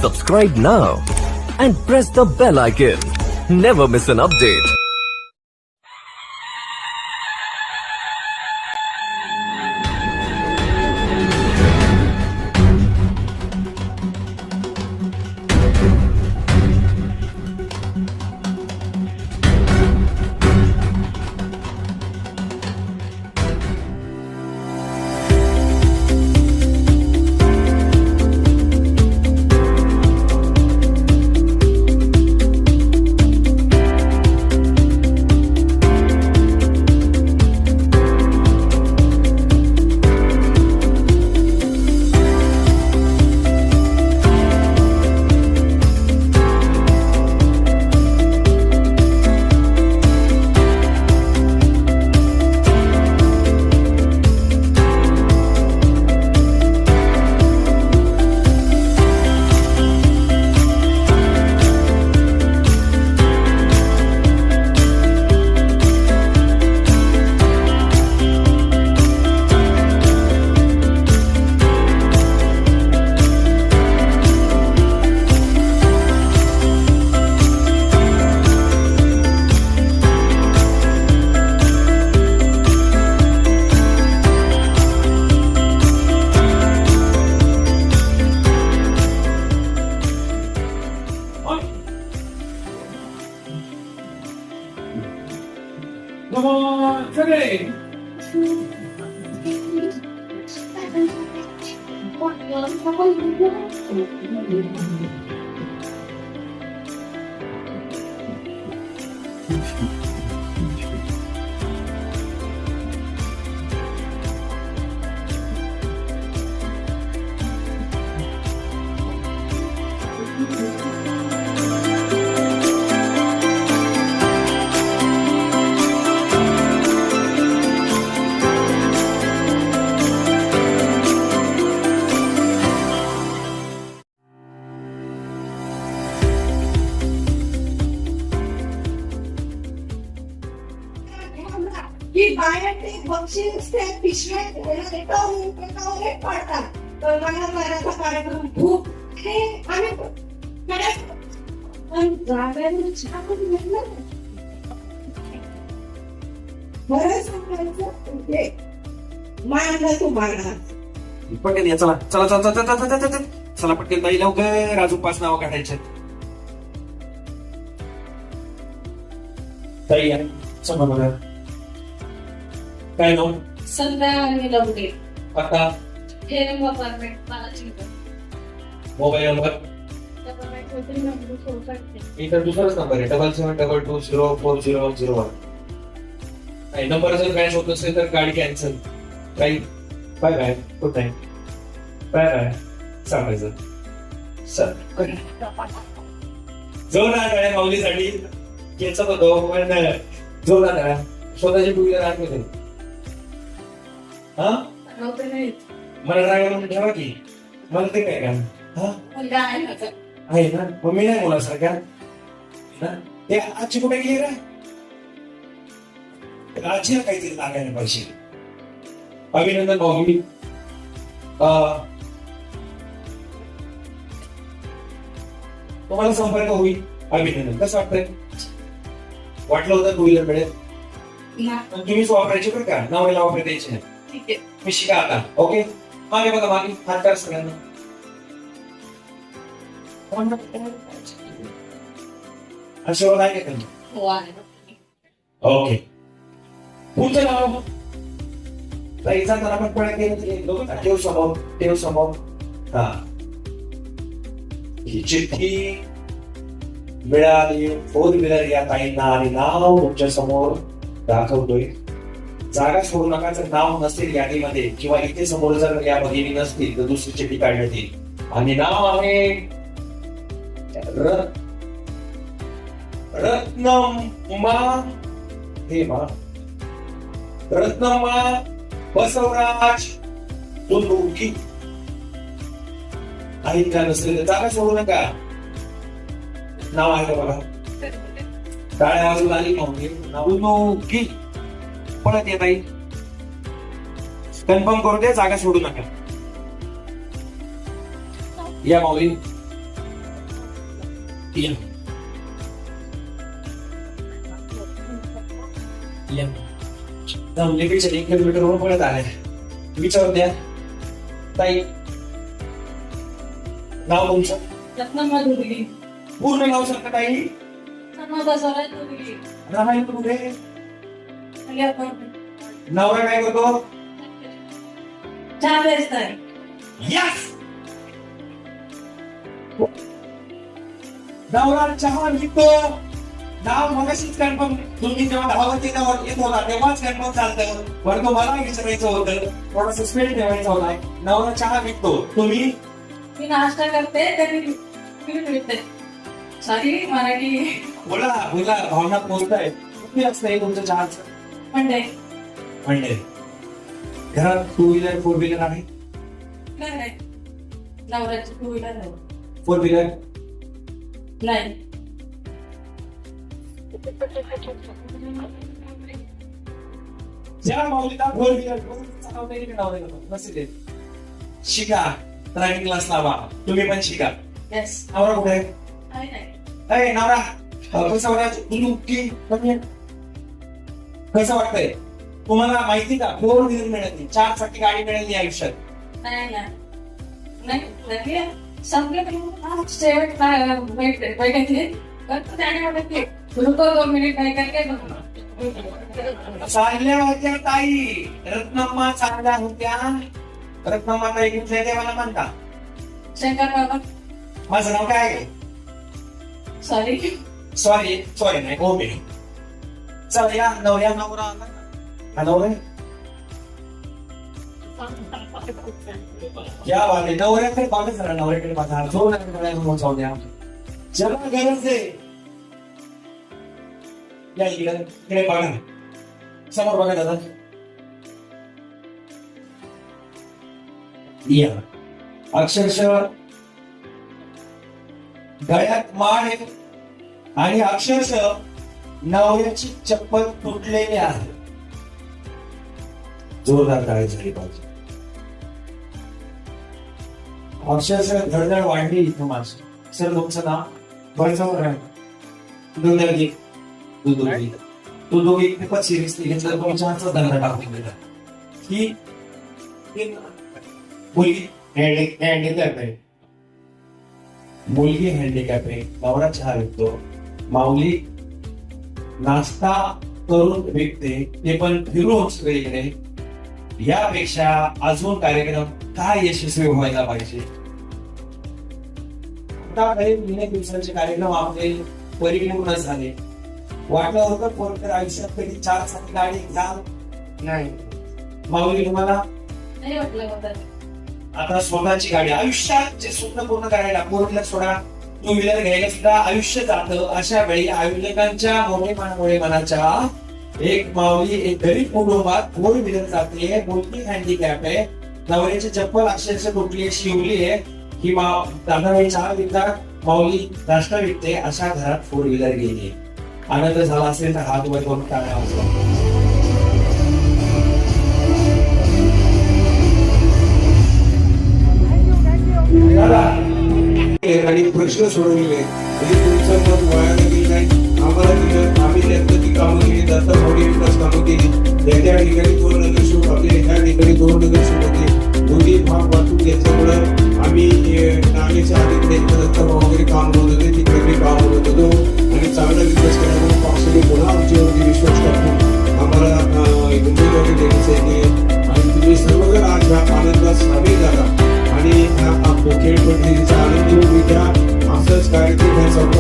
Subscribe now and press the bell icon. Never miss an update. Come on, today. की बाहेर ते बक्षीस ते पिशव्या पडतात तर मला मराठा कार्यक्रम खूप आम्ही पण जागायला छान मिळणार बरं सांगायचं मांडला तू मांडा पटकन या चला चला चला चला चला चला चला पटकन बाई लवकर अजून 5 नावं काढायचे ताई या समोर बघा काय नाव संध्या आणि लवके आता फेरंग अपार्टमेंट मला चिंता मोबाईल नंबर इतर दुसराच नंबर आहे 7722040001 नाही नंबर जर मॅच होत नसेल तर गाडी कॅन्सल काही bye bye good night bye bye सांगायचं सर जोरदार टाळ्या माऊलीसाठी घ्यायचा होतो पण जोरदार टाळ्या स्वतःची टू व्हीलर आणली नाही हा मला ड्रायव्हर म्हणून ठेवा की मला ते काय काम हा आहे ना मग मी नाही मुलासारख्या ते आजची कुठे गेली रे आजीला काहीतरी लागायला पाहिजे अभिनंदन भाऊ मी तुम्हाला संपर्क होईल अभिनंदन कसं वाटतंय वाटलं होतं टू व्हीलर मिळेल तुम्हीच वापरायचे बरं का नावाला वापरायला द्यायचे नाही मी शिका आता ओके मागे बघा मागे हात करा सगळ्यांना आशीर्वाद आहे का त्यांनी ओके पुढचं नाव ताईचा तर आपण पळा केलं ठेव समोर हा ही चिठ्ठी मिळाली 4 व्हीलर या ताईंना आणि नाव तुमच्या समोर दाखवतोय जागा सोडू नका जर नाव नसेल यादीमध्ये किंवा इथे समोर जर या भगिनी नसतील तर दुसरी चिठ्ठी काढण्यात येईल आणि नाव आहे रत्नमा बसवराज तुलुकी आहे का नसेल तर जागा सोडू नका नाव आहे का बघा टाळ्या वाजून आली तुलुकी पळत येत आई कन्फर्म करू दे जागा सोडू नका या माऊली या. या. मुलीपेक्षा 1 किलोमीटरवर पळत आलाय. विचारू द्या ताई, नाव तुमचं? रत्नमाधुरी पूर्ण नाव सांगता ताई? रत्नमाधुरी रामायण कुठे? अलियाबाद नवरा काय करतो? चहा बेचताय. यस. नवरा चहा विकतो. नाव मगाशीच कन्फर्म, तुम्ही जेव्हा धावतीला येत होता तेव्हाच कन्फर्म चालतं. पण तो मला विचारायचं होतं, थोडासा स्पेल ठेवायचा होता. नवरा चहा विकतो, तुम्ही? मी नाश्ता करते तरी मिळते. सॉरी मराठी बोला बोला, भावना पोहोचताय. किती असतंय तुमचं चहाचं? मंडे म्हणजे घरात 2 व्हीलर 4 व्हीलर आहे? नाही नवऱ्याची 2 व्हीलर आहे 4 व्हीलर नाही. ज्या माऊलीला 4 व्हीलर चालवता येईल का नसेल शिका, ड्रायव्हिंग क्लास लावा. तुम्ही पण शिका. येस नवरा कुठे आहे? नाही अरे नवरा कसं कसं वाटतंय तुम्हाला? माहिती का 4 व्हीलर मिळत नाही, 4 चाकी गाडी मिळत नाही आयुष्यात. नाही संपलं शेवट बैठकली फक्त त्याने म्हटलं की रुको 2 मिनिट नाही काय चांगल्या होत्या ताई, रत्नम्मा चांगल्या होत्या. रत्नम्मा ताई कुठल्या देवाला म्हणता? शंकर बाबा. माझं नाव काय आहे? सॉरी सॉरी नाही ओके. चला या नवऱ्या नवरा आला. हा नवरा क्या बात आहे. नवऱ्याकडे बघा जरा, नवऱ्याकडे बघा. जो नवऱ्यासमोर जाऊ द्या. ज्याला गरज आहे या इकडे बघा, समोर बघा दादा. या अक्षरशः गळ्यात माळ आहे आणि अक्षरशः नवऱ्याची चप्पल तुटलेली आहे. जोरदार टाळी झाली पाहिजे. अक्षरशः धडधड वाढली इथं माझी. सर तुमचं नाव? बळचावर आहे. दुधागी खूपच सिरियसली घेतलं. तुमच्या हातचा धंदा टाकून दिला. ही मुलगी हँडिकॅप आहे. मुलगी हँडिकॅप आहे. नवरा चहा विकतो. माऊली नाश्ता करून विकते, ते पण फिरून वेगळे. यापेक्षा अजून कार्यक्रम काय यशस्वी व्हायला पाहिजे? आता काही दिवसांचे कार्यक्रम आपले परिपूर्ण झाले. वाटलं होतं कोणत्या आयुष्यात कधी 4 चाकी गाडी घ्या नाही. माऊली तुम्हाला नाही वाटलं होतं. आता स्वतःची गाडी, आयुष्यात जे स्वप्न पूर्ण करायला 4 व्हीलर सोडा 2 व्हीलर घ्यायला सुद्धा आयुष्य जातं. अशा वेळी आयोजकांच्या मोठेपणामुळे मनाच्या एक माऊली एक गरीब कुटुंबात 4 व्हीलर जाते. मुलगी हँडिकॅप आहे. नवऱ्याची चप्पल अक्षरशः तुटली आहे, शिवली आहे. ही दादा चहा विकतात, माऊली नाश्ता विकते. अशा घरात 4 व्हीलर गेली. आनंद झाला असेल तर हात वर करून टाळ्या वाजवा. आणि प्रश्न सोडवले. तुमचं मत वाया गेलं नाही, आम्हाला दिलं. आम्ही त्यातलं ती कामं केली, दत्ता मोठी विकास कामं केली. त्या ठिकाणी 2 नगरसेवक आपले, त्या ठिकाणी 2 नगरसेवक होते. दोन्ही भाग वाटून घेतल्यामुळं आम्ही नागेच्या अलीकडे दत्ता वगैरे काम होत होते, तिकडे काम होत होतो आणि चांगला विकास केल्यामुळे पक्षाने पुन्हा आमच्यावरती विश्वास टाकून आम्हाला उमेदवारी देण्याचं आहे. आणि तुम्ही सर्वजण आज ह्या आनंदात सामील झाला आणि ह्या खेळ पद्धतीचा आनंद घेऊन घ्या. असंच कार्यक्रम ह्या सर्व